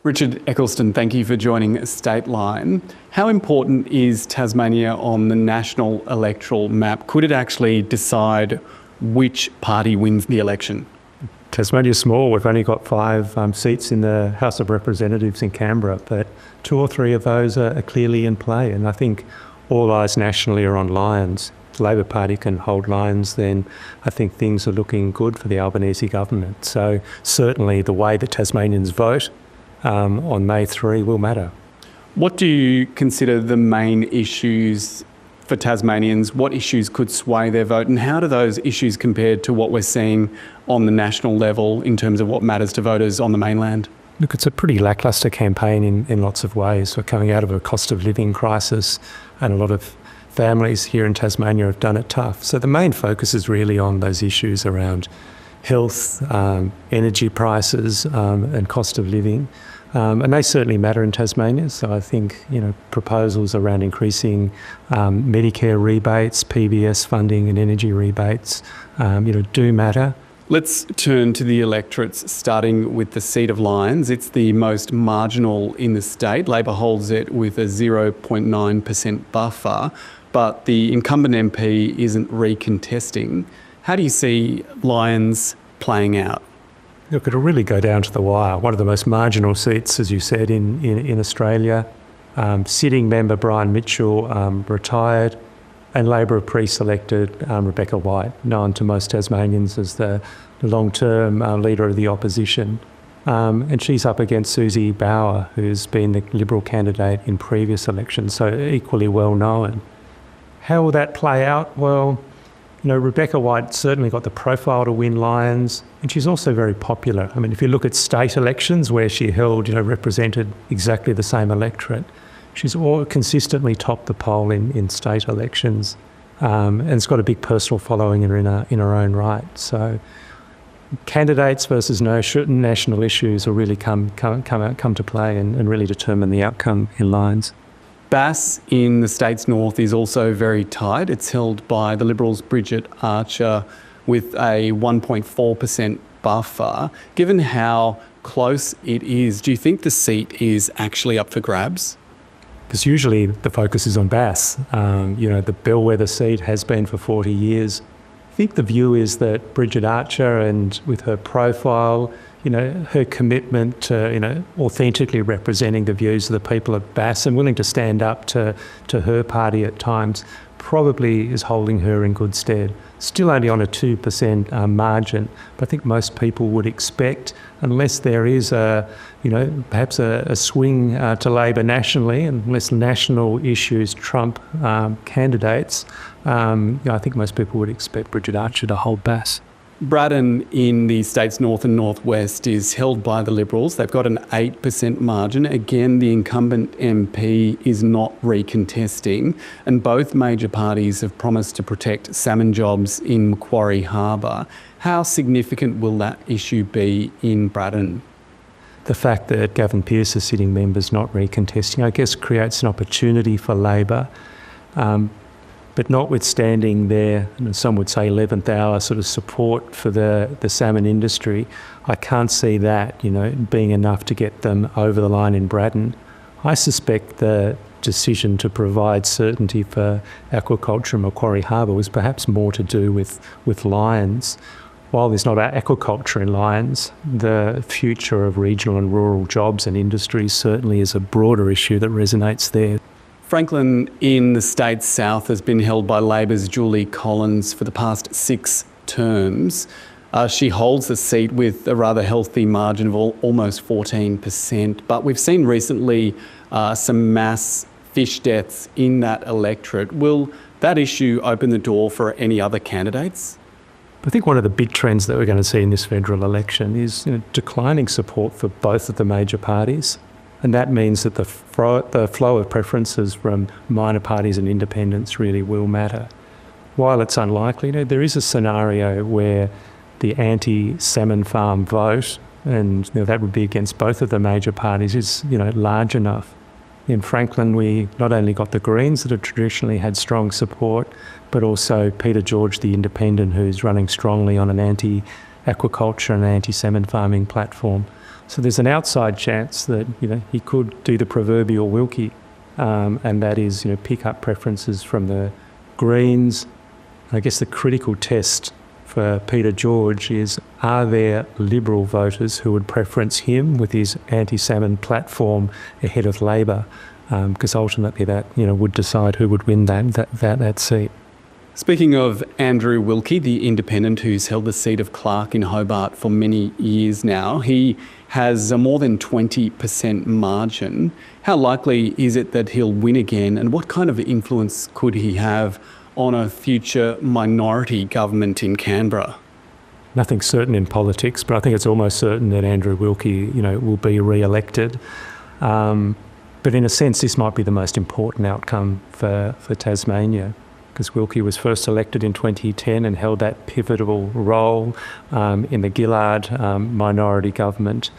Richard Eccleston, thank you for joining State Line. How important is Tasmania on the national electoral map? Could it actually decide which party wins the election? Tasmania's small. We've only got 5 seats in the House of Representatives in Canberra, but 2 or 3 of those are clearly in play. And I think all eyes nationally are on Lyons. If the Labor Party can hold Lyons, then I think things are looking good for the Albanese government. So certainly the way that Tasmanians vote on May 3 will matter. What do you consider the main issues for Tasmanians? What issues could sway their vote, and how do those issues compare to what we're seeing on the national level in terms of what matters to voters on the mainland? Look, it's a pretty lacklustre campaign in lots of ways. We're coming out of a cost of living crisis, and a lot of families here in Tasmania have done it tough. So the main focus is really on those issues around health, energy prices, and cost of living. And they certainly matter in Tasmania. So I think, proposals around increasing Medicare rebates, PBS funding and energy rebates, do matter. Let's turn to the electorates, starting with the seat of Lyons. It's the most marginal in the state. Labor holds it with a 0.9% buffer, but the incumbent MP isn't recontesting. How do you see Lyons playing out? Look, it'll really go down to the wire. One of the most marginal seats, as you said, in Australia. Sitting member Brian Mitchell retired, and Labor have pre-selected Rebecca White, known to most Tasmanians as the long-term leader of the opposition. And she's up against Susie Bauer, who's been the Liberal candidate in previous elections, so equally well known. How will that play out? Well, Rebecca White certainly got the profile to win Lyons, and she's also very popular. I mean, if you look at state elections where she held, represented exactly the same electorate, she's all consistently topped the poll in state elections, and it's got a big personal following in her own right. So candidates versus national issues will really come to play and really determine the outcome in Lyons. Bass in the state's north is also very tight. It's held by the Liberals' Richard Archer with a 1.4% buffer. Given how close it is, do you think the seat is actually up for grabs? Because usually the focus is on Bass. The bellwether seat has been for 40 years. I think the view is that Bridget Archer, and with her profile, her commitment to, authentically representing the views of the people of Bass and willing to stand up to her party at times, probably is holding her in good stead. Still only on a 2% margin, but I think most people would expect, unless there is perhaps a swing to Labor nationally, and unless national issues trump candidates, I think most people would expect Bridget Archer to hold Bass. Braddon in the state's north and northwest is held by the Liberals. They've got an 8% margin. Again, the incumbent MP is not recontesting, and both major parties have promised to protect salmon jobs in Macquarie Harbour. How significant will that issue be in Braddon? The fact that Gavin Pearce's sitting member's not recontesting, I guess, creates an opportunity for Labor. But notwithstanding their, some would say 11th hour sort of support for the salmon industry, I can't see that, being enough to get them over the line in Braddon. I suspect the decision to provide certainty for aquaculture in Macquarie Harbour was perhaps more to do with Lyons. While there's not aquaculture in Lyons, the future of regional and rural jobs and industries certainly is a broader issue that resonates there. Franklin in the state's south has been held by Labor's Julie Collins for the past 6 terms. She holds the seat with a rather healthy margin of almost 14%, but we've seen recently some mass fish deaths in that electorate. Will that issue open the door for any other candidates? I think one of the big trends that we're going to see in this federal election is declining support for both of the major parties. And that means that the flow of preferences from minor parties and independents really will matter. While it's unlikely, there is a scenario where the anti-salmon farm vote, and that would be against both of the major parties, is large enough. In Franklin, we not only got the Greens that have traditionally had strong support, but also Peter George, the independent, who's running strongly on an anti-aquaculture and anti-salmon farming platform. So there's an outside chance that, he could do the proverbial Wilkie, and that is, pick up preferences from the Greens. I guess the critical test for Peter George is, are there Liberal voters who would preference him with his anti-salmon platform ahead of Labor? Because ultimately that, would decide who would win that seat. Speaking of Andrew Wilkie, the independent who's held the seat of clerk in Hobart for many years now, he has a more than 20% margin. How likely is it that he'll win again, and what kind of influence could he have on a future minority government in Canberra? Nothing's certain in politics, but I think it's almost certain that Andrew Wilkie, will be re-elected. But in a sense, this might be the most important outcome for Tasmania, because Wilkie was first elected in 2010 and held that pivotal role in the Gillard minority government.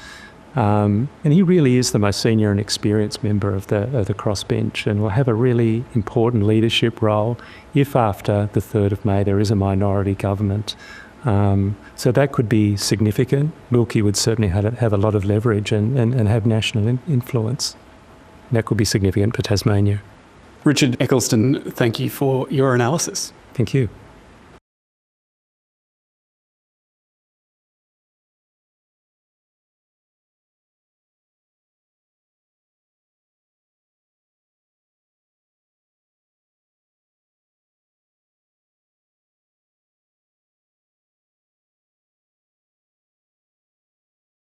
And he really is the most senior and experienced member of the crossbench, and will have a really important leadership role if after the 3rd of May there is a minority government. So that could be significant. Wilkie would certainly have a lot of leverage and have national influence. That could be significant for Tasmania. Richard Eccleston, thank you for your analysis. Thank you.